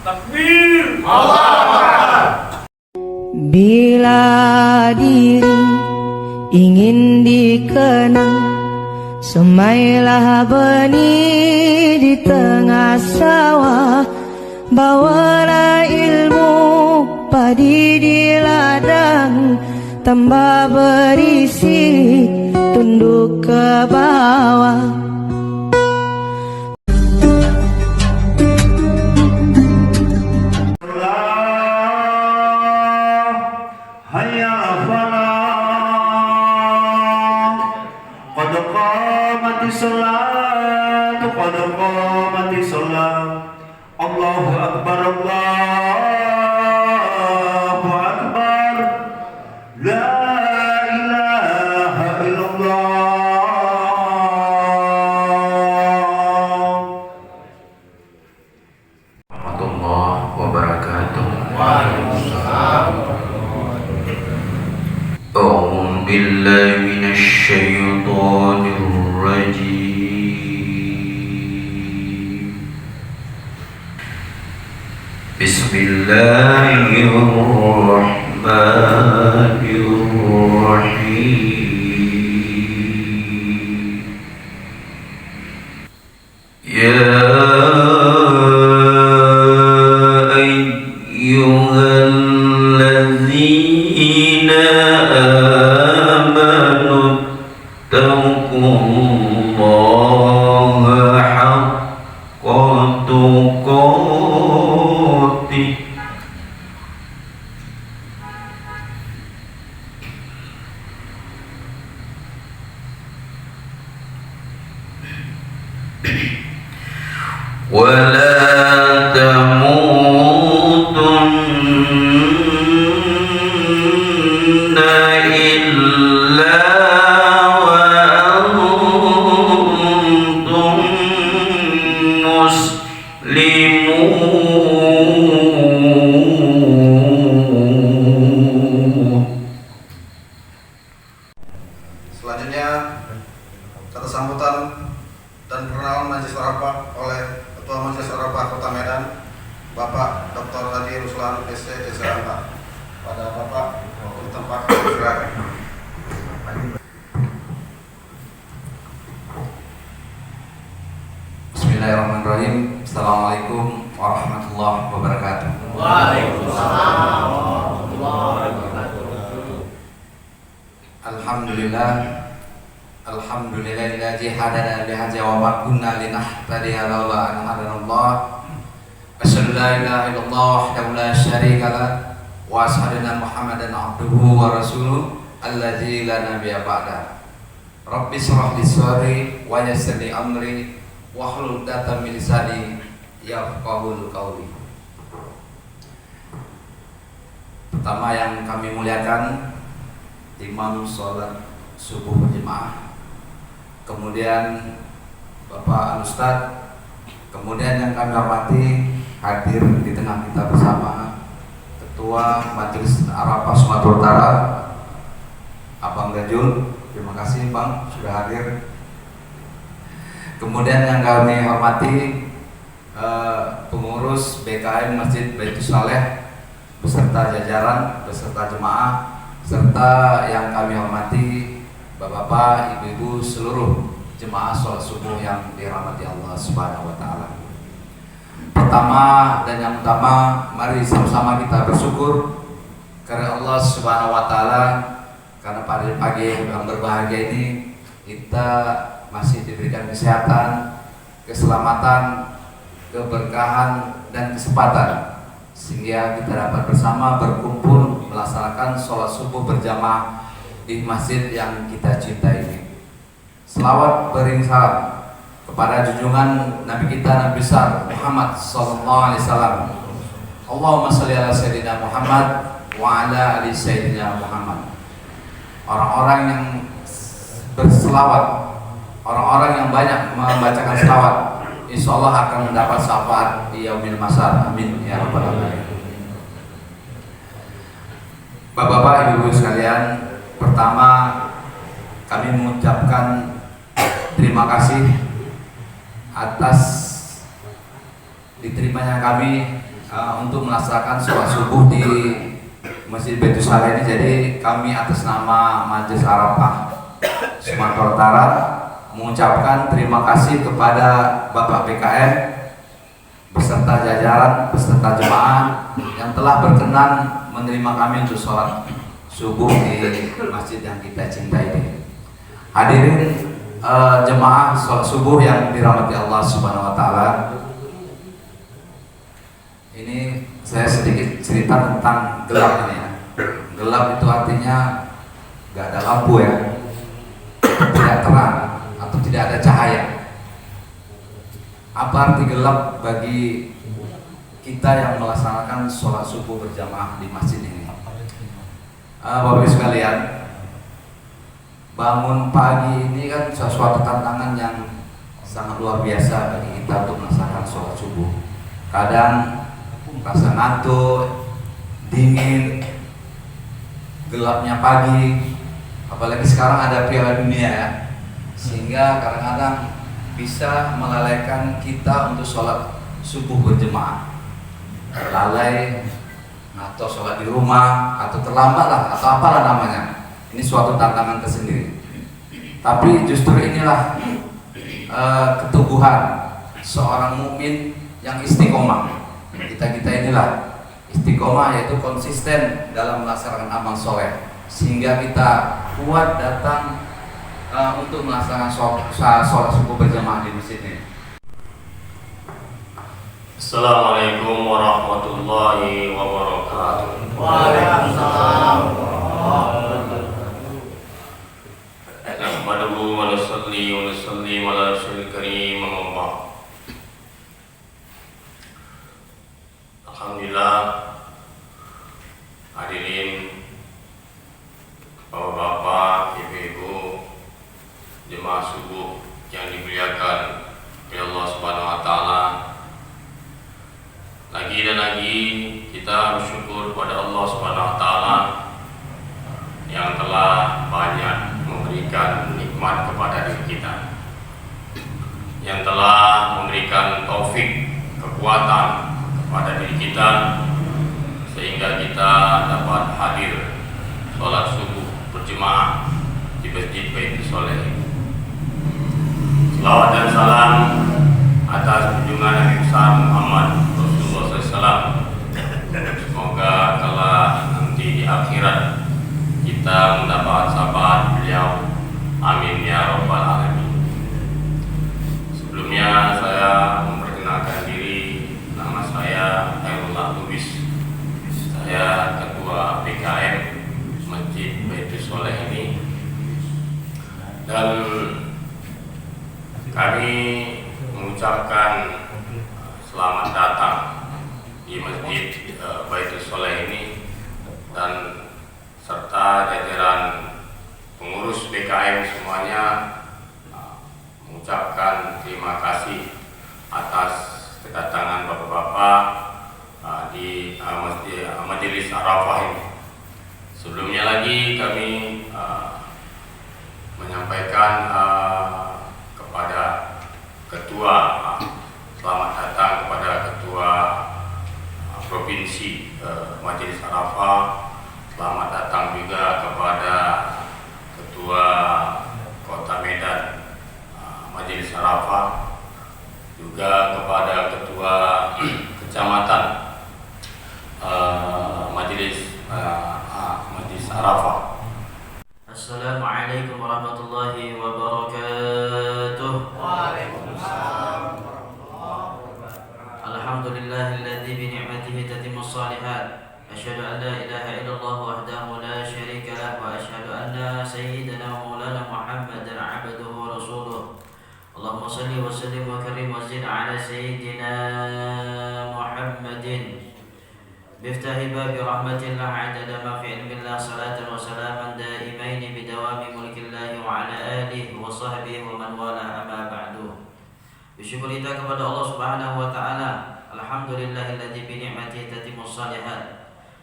Takbir, Allahu Akbar. Bila diri ingin dikenang, semailah benih di tengah sawah. Bawalah ilmu padi di ladang, tambah berisi tunduk ke bawah. Hayya falah, qad qamatis salat, qad qamatis salat. Allahu akbar, Allahu akbar. La ilaha illallah. Warahmatullahi wabarakatuh. Waalaikumsalam. A'udzu billahi minasy syaithanir rajim. Bismillahirrahmanirrahim. Ya ayyuhallazina amanu taqullaha haqqa tuqatih wa la tamutunna illa wa antum muslimun. Selanjutnya, kata sambutan dan perkenalan Majelis Arafah oleh Ketua Majelis Arafah Kota Medan, Bapak Dr. Hadi Ruslan SC SRMH. Pada Bapak di tempat silakan. Bismillahirrahmanirrahim. Assalamualaikum warahmatullahi wabarakatuh. Waalaikumsalam warahmatullahi wabarakatuh. Alhamdulillah, alhamdulillahilladzi hadana li hadza wa ma kunna linahtadiya laula an hadanallah. Asyhadu la ilaha illallah wahdahu la syarika lah wa asyhadu anna Muhammadan abduhu wa rasuluh alladzi la nabiyya ba'da. Rabbi shrah li sadri wa yassir li amri wahlul 'uqdatam min lisani yafqahul qawli. Pertama yang kami muliakan, imam sholat subuh berjemaah, kemudian Bapak Al-Ustadz, kemudian yang kami hormati hadir di tengah kita bersama Ketua Majelis Arafah Sumatera Utara, Abang Gajul. Terima kasih Bang sudah hadir. Kemudian yang kami hormati pengurus BKM Masjid Baitus Saleh beserta jajaran, beserta jemaah, serta yang kami hormati Bapak-bapak, ibu-ibu, seluruh jemaah sholat subuh yang dirahmati Allah Subhanahu wa Ta'ala. Pertama dan yang utama, mari sama-sama kita bersyukur karena Allah Subhanahu wa Ta'ala, karena pada pagi yang berbahagia ini kita masih diberikan kesehatan, keselamatan, keberkahan, dan kesempatan sehingga kita dapat bersama berkumpul melaksanakan sholat subuh berjamaah di masjid yang kita cintai ini. Selawat beriring salam kepada junjungan Nabi kita Nabi besar Muhammad sallallahu alaihi wasallam. Allahumma shalli ala sayyidina Muhammad wa ala ali sayyidina Muhammad. Orang-orang yang berselawat, orang-orang yang banyak membacakan selawat, insya Allah akan mendapat syafaat di yaumil mahsyar. Amin ya rabbal alamin. Bapak-bapak, ibu-ibu sekalian, pertama kami mengucapkan terima kasih atas diterimanya kami untuk melaksanakan sholat subuh di Masjid Baitus Salah ini. Jadi kami atas nama Majelis Arafah Sumatera Utara mengucapkan terima kasih kepada Bapak BKM beserta jajaran, beserta jemaah yang telah berkenan menerima kami untuk sholat subuh di masjid yang kita cintai ini. Hadirin jemaah sholat subuh yang dirahmati Allah Subhanahu Wa Taala. Ini saya sedikit cerita tentang gelap ini ya. Gelap itu artinya nggak ada lampu ya, tidak terang atau tidak ada cahaya. Apa arti gelap bagi kita yang melaksanakan sholat subuh berjamaah di masjid ini? Bapak Ibu sekalian, bangun pagi ini kan sesuatu tantangan yang sangat luar biasa bagi kita untuk melaksanakan sholat subuh. Kadang rasa ngantuk, dingin, gelapnya pagi, apalagi sekarang ada Piala Dunia ya, sehingga kadang-kadang bisa melalaikan kita untuk sholat subuh berjemaah, lalai atau sholat di rumah atau terlambat lah atau apalah namanya. Ini suatu tantangan tersendiri. Tapi justru inilah keteguhan seorang mukmin yang istiqomah. Kita inilah istiqomah, yaitu konsisten dalam melaksanakan amal soleh, sehingga kita kuat datang untuk melaksanakan sholat subuh berjamaah di masjid ini. Assalamualaikum warahmatullahi wabarakatuh. Waalaikumsalam. Nahmaduhu wa nusalli wa nusallim ala rasulil karim, amma ba'd. Alhamdulillah, hadirin bapak-bapak, ibu-ibu, jemaah subuh yang dimuliakan oleh Allah Subhanahu Wa Taala. Lagi dan lagi kita bersyukur kepada Allah Subhanahu Wa Taala yang telah banyak memberikan nikmat kepada diri kita, yang telah memberikan taufik, kekuatan kepada diri kita, sehingga kita dapat hadir sholat subuh berjemaah di Masjid Baitus Salah. Selawat dan salam atas junjungan Nabi besar Muhammad Rasulullah SAW. Semoga kelak nanti di akhirat kita mendapat syafaat beliau. Amin ya rabbal alamin. Sebelumnya saya memperkenalkan diri. Nama saya Khairullah Lubis. Saya Ketua BKM Masjid Baitus Salah ini, dan kami mengucapkan selamat datang di Masjid Baitus Salah ini, dan serta jajaran pengurus BKM semuanya mengucapkan terima kasih atas kedatangan bapak-bapak di Majelis Arafah ini. Sebelumnya lagi kami menyampaikan kepada ketua, selamat datang kepada ketua provinsi Majelis Arafah. Selamat datang juga kepada ketua Kota Medan Majelis Arafah, juga kepada ketua kecamatan Majelis Arafah. Assalamualaikum warahmatullahi wabarakatuh. Waalaikumsalam. Alhamdulillahilladzi bi ni'matihi tatimmus shalihat. Asyhadu an la ilaha illallah wahdahu la syarika lah, wa asyhadu anna sayyidana wa maulana Muhammadan 'abduhu wa rasuluh. Allahumma shalli wa sallim wa karim wa zid 'ala sayyidina Muhammadin biftahi babi rahmatillah 'adada ma fi ilmillah, salatan wa salaman daimaini bidawami mulkillah wa 'ala alihi wa sahbihi wa man wala, amma ba'du. Bersyukur kita kepada Allah Subhanahu wa taala. Alhamdulillahilladzi bi ni'matihi tatimmus shalihat.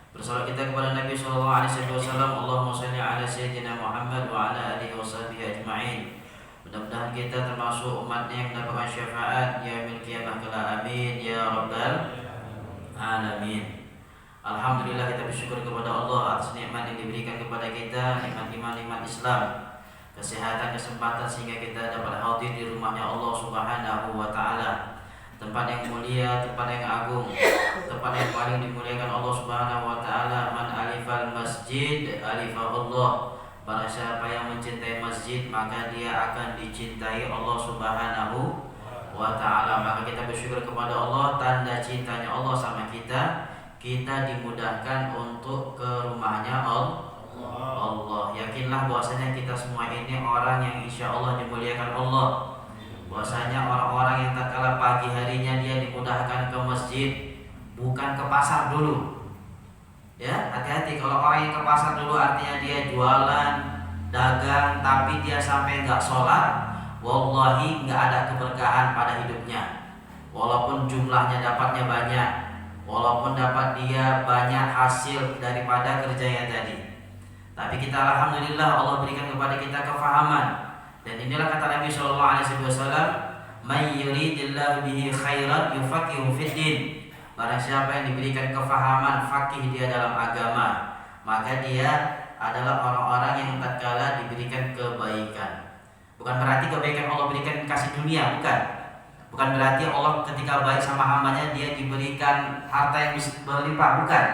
Bersalawat kita kepada Nabi sallallahu alaihi wasallam. Allahumma shalli 'ala sayyidina Muhammad wa 'ala alihi wa sahbihi ajma'in. Mudah-mudahan kita termasuk umatnya yang mendapatkan syafaat yaumil qiyamah kelak. Amin ya rabbal alamin. Alhamdulillah, kita bersyukur kepada Allah atas nikmat yang diberikan kepada kita, nikmat iman, nikmat Islam, kesehatan, kesempatan sehingga kita dapat hadir di rumahnya Allah Subhanahu wa taala. Tempat yang mulia, tempat yang agung, tempat yang paling dimuliakan Allah Subhanahu wa taala. Man alifal masjid alifahullah. Barang siapa yang mencintai masjid, maka dia akan dicintai Allah Subhanahu wa ta'ala. Maka kita bersyukur kepada Allah, tanda cintanya Allah sama kita, kita dimudahkan untuk ke rumahnya Allah. Yakinlah bahwasanya kita semua ini orang yang insya Allah dimuliakan Allah. Bahwasanya orang-orang yang tak kala pagi harinya dia dimudahkan ke masjid, bukan ke pasar dulu. Ya, hati-hati kalau orang yang ke pasar dulu artinya dia jualan, dagang, tapi dia sampai nggak sholat, wallahi nggak ada keberkahan pada hidupnya. Walaupun jumlahnya dapatnya banyak, walaupun dapat dia banyak hasil daripada kerjanya tadi, tapi kita alhamdulillah Allah berikan kepada kita kefahaman. Dan inilah kata Nabi SAW, "May yuridillahu bihi khairan yufaqihu fid din." Barang siapa yang diberikan kefahaman, fakih dia dalam agama, maka dia adalah orang-orang yang tatkala diberikan kebaikan. Bukan berarti kebaikan Allah berikan kasih dunia, bukan. Bukan berarti Allah ketika baik sama hambanya dia diberikan harta yang berlimpah, bukan.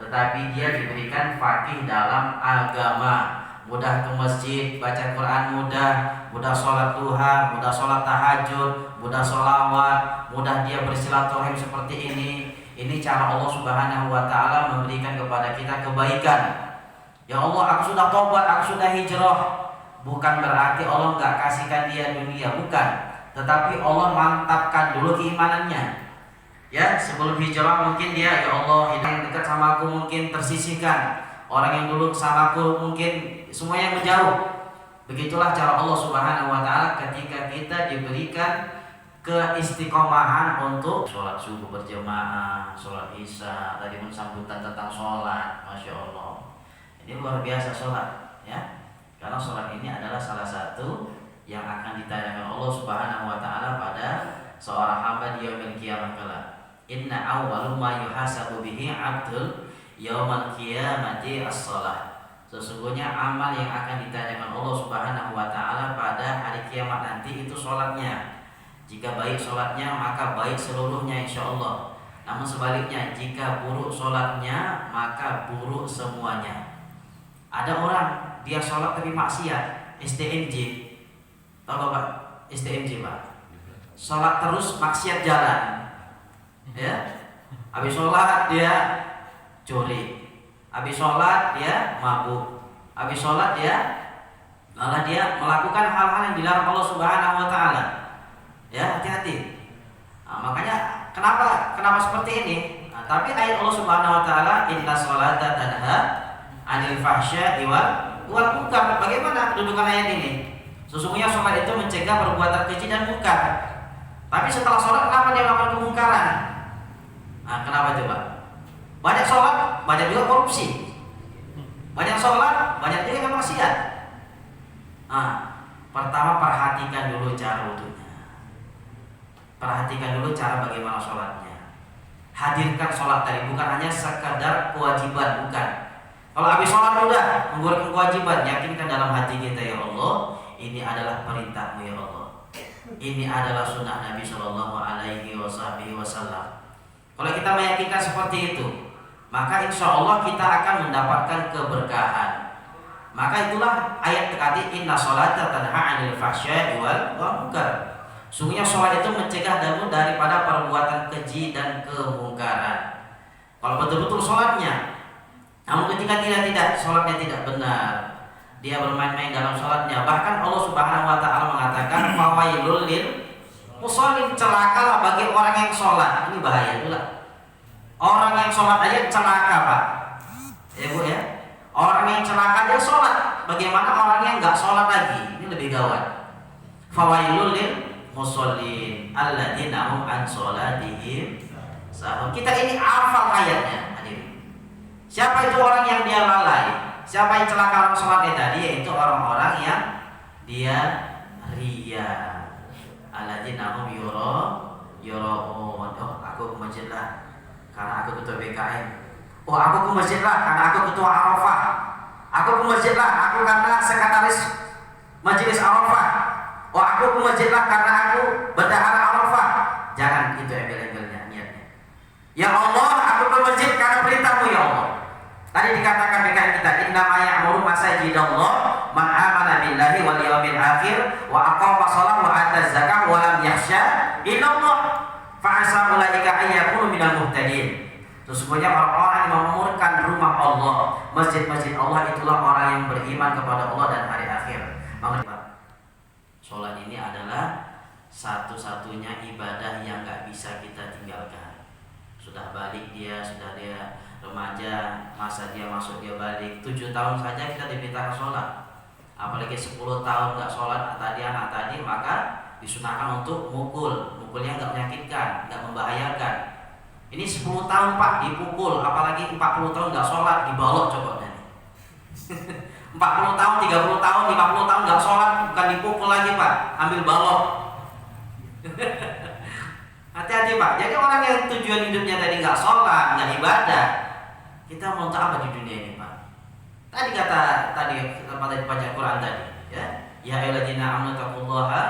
Tetapi dia diberikan fakih dalam agama, mudah ke masjid, baca Quran mudah sholat duha, mudah sholat tahajud, mudah sholawat, mudah dia bersilaturahim seperti ini. Ini cara Allah Subhanahu wa ta'ala memberikan kepada kita kebaikan. Ya Allah, aku sudah tobat, aku sudah hijrah. Bukan berarti Allah nggak kasihkan dia dunia, bukan. Tetapi Allah mantapkan dulu keimanannya. Ya, sebelum hijrah mungkin dia, ya Allah, yang dekat sama aku mungkin tersisihkan. Orang yang dulu sama aku mungkin semuanya menjauh. Begitulah cara Allah Subhanahu wa ta'ala ketika kita diberikan keistiqomahan untuk sholat subuh berjamaah, sholat isya, tadi pun sambutan tentang sholat, masya Allah. Ini luar biasa sholat, ya. Karena sholat ini adalah salah satu yang akan ditanyakan Allah Subhanahu wa ta'ala pada seorang hamba di yaumil qiyamah kelak. Inna awwalu ma yuhasabu bihi 'abdul yaumal qiyamati as-shalah. Sesungguhnya amal yang akan ditanyakan Allah Subhanahu wa ta'ala pada hari kiamat nanti itu sholatnya. Jika baik sholatnya maka baik seluruhnya insya Allah. Namun sebaliknya jika buruk sholatnya maka buruk semuanya. Ada orang dia sholat tapi maksiat, STMJ. Tahu Bapak STMJ Pak? Sholat terus maksiat jalan. Ya. Habis sholat dia curi. Habis sholat dia mabuk. Habis sholat dia malah dia melakukan hal-hal yang dilarang Allah Subhanahu wa ta'ala. Ya, hati-hati. Makanya kenapa seperti ini? Tapi ayat Allah Subhanahu wa ta'ala, inna sholata tanha 'anil fahsya'i wal munkar. Bagaimana kedudukan ayat ini? Sesungguhnya sholat itu mencegah perbuatan keji dan munkar. Tapi setelah sholat kenapa dia melakukan kemungkaran? Kenapa coba? Banyak sholat, banyak juga korupsi. Banyak sholat, banyak juga maksiat. Pertama perhatikan dulu cara wudhunya. Perhatikan dulu cara bagaimana sholatnya. Hadirkan sholat tadi bukan hanya sekadar kewajiban, bukan. Kalau habis sholat udah menggugurkan kewajiban, yakinkan dalam hati kita, ya Allah, ini adalah perintahmu ya Allah. Ini adalah sunnah Nabi Shallallahu Alaihi Wasallam. Kalau kita meyakinkan seperti itu, maka insya Allah kita akan mendapatkan keberkahan. Maka itulah ayat tadi, inna sholata tanha 'anil fahsya'i wal munkar. Sungguhnya sholat itu mencegah kamu daripada perbuatan keji dan kemungkaran. Kalau betul-betul sholatnya, namun ketika tidak sholatnya tidak benar, dia bermain-main dalam sholatnya. Bahkan Allah Subhanahu wa ta'ala mengatakan fawailul lil musallin, celakalah bagi orang yang sholat. Ini bahaya pula. Orang yang sholat aja celaka Pak. Ya Bu ya. Orang yang celaka dia sholat. Bagaimana orang yang nggak sholat lagi? Ini lebih gawat. Fawailul lil musallin alladzina hum an sholatihim sahun. Kita ini hafal ayatnya, hadirin. Siapa itu orang yang dia lalai? Siapa yang celaka orang sholatnya tadi? Yaitu orang-orang yang dia riya. Alladzina hum yura'un. Oh, aku ke masjid lah. karena aku ketua BKM. Oh, aku ke masjid lah karena aku ketua Arafah. Aku ke masjid lah aku karena sekretaris Majelis Arafah. Oh, aku ke masjid lah karena aku bendahara Arafah. Jangan itu embel-embelnya niatnya. Ya Allah, aku ke masjid karena perintahmu ya Allah. Tadi dikatakan BKM kita, innama ya'muru masajidallah man amana billahi wal yawmil akhir wa aqama shalah wa ata zakah wa lam yakhsha illallah fa asa ulaika ay yakunu minal muhtadin. Sesungguhnya orang-orang yang memamurkan rumah Allah, masjid-masjid Allah, itulah orang yang beriman kepada Allah dan hari akhir. Maka sholat ini adalah satu-satunya ibadah yang gak bisa kita tinggalkan. Sudah balik dia, sudah dia remaja, masa dia masuk dia balik 7 tahun saja kita diminta sholat, apalagi 10 tahun gak sholat tadi anak tadi, maka disunahkan untuk mukulnya gak menyakitkan, gak membahayakan. Ini 10 tahun Pak dipukul, apalagi 40 tahun gak sholat, dibalok coba nih. 40 tahun, 30 tahun, 50 tahun gak sholat, bukan dipukul lagi Pak, ambil balok. Hati-hati Pak, jadi orang yang tujuan hidupnya tadi gak sholat, gak ibadah, kita mau untuk apa di dunia ini Pak? Tadi pada baca Quran tadi, ya ayyuhalladzina amanu taqullaha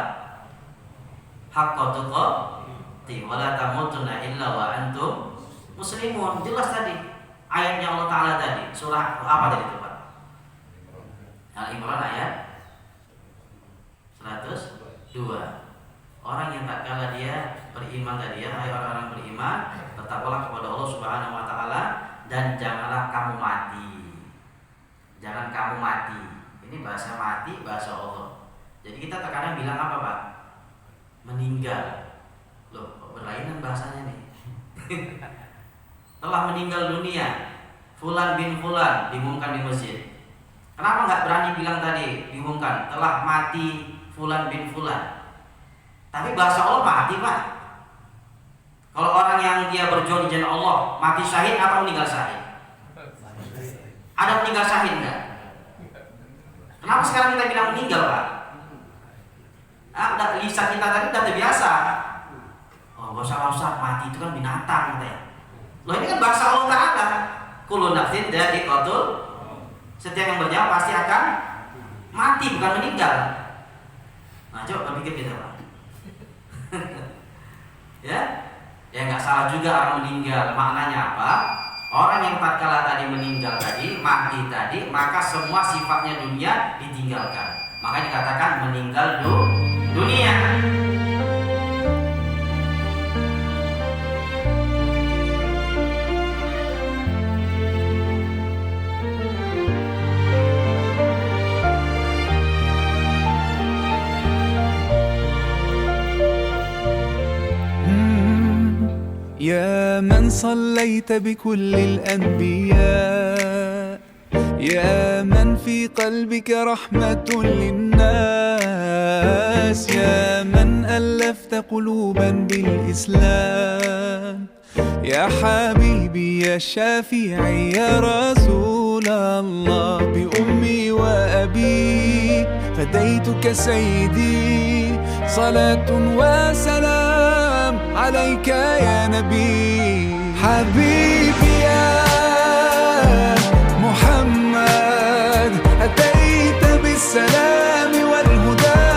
haqqa tuqatih wa la tamutunna illa wa antum muslimun. Jelas tadi ayatnya Allah Ta'ala tadi, surah apa tadi itu Pak? Al-Imran ayat 102. Orang yang tak kala dia beriman tadi ya, hai orang-orang beriman, bertakwalah kepada Allah Subhanahu wa taala dan janganlah kamu mati. Jangan kamu mati. Ini bahasa mati, bahasa Allah. Jadi kita terkadang bilang apa Pak? Meninggal. Loh, berlainan bahasanya nih. Telah meninggal dunia Fulan bin Fulan, diumumkan di masjid. Kenapa nggak berani bilang tadi, diumumkan telah mati Fulan bin Fulan? Tapi bahasa Allah mati Pak. Kalau orang yang dia berjuang di jalan Allah, mati syahid atau meninggal syahid? Ada meninggal syahid enggak? Kenapa sekarang kita bilang meninggal Pak? Udah lisan kita tadi udah terbiasa. Oh, gak usah mati itu kan binatang katanya. Loh ini kan bahasa Allah Ta'ala. Kullu nafsin dha'iqatul. Setiap yang bernyawa pasti akan mati, bukan meninggal. Nah, coba berpikir kita Pak. Ya nggak salah juga orang meninggal. Maknanya apa? Orang yang tatkala tadi meninggal tadi, mati tadi, maka semua sifatnya dunia ditinggalkan. Maka dikatakan meninggal dunia. يا من صليت بكل الأنبياء يا من في قلبك رحمة للناس يا من ألفت قلوبا بالإسلام يا حبيبي يا شافعي يا رسول الله بأمي وأبي فديتك سيدي صلاة وسلام عليك يا نبي حبيبي يا محمد أتيت بالسلام والهدى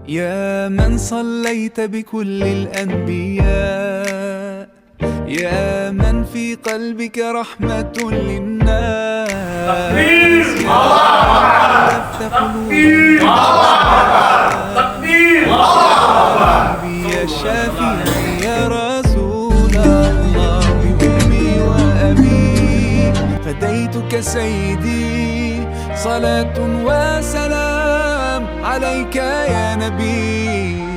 يا من صليت بكل الأنبياء يا من في قلبك رحمة للناس تكبير يا شافعي يا رسول الله بأمي وأبي فديتك سيدي صلاة وسلام عليك يا نبي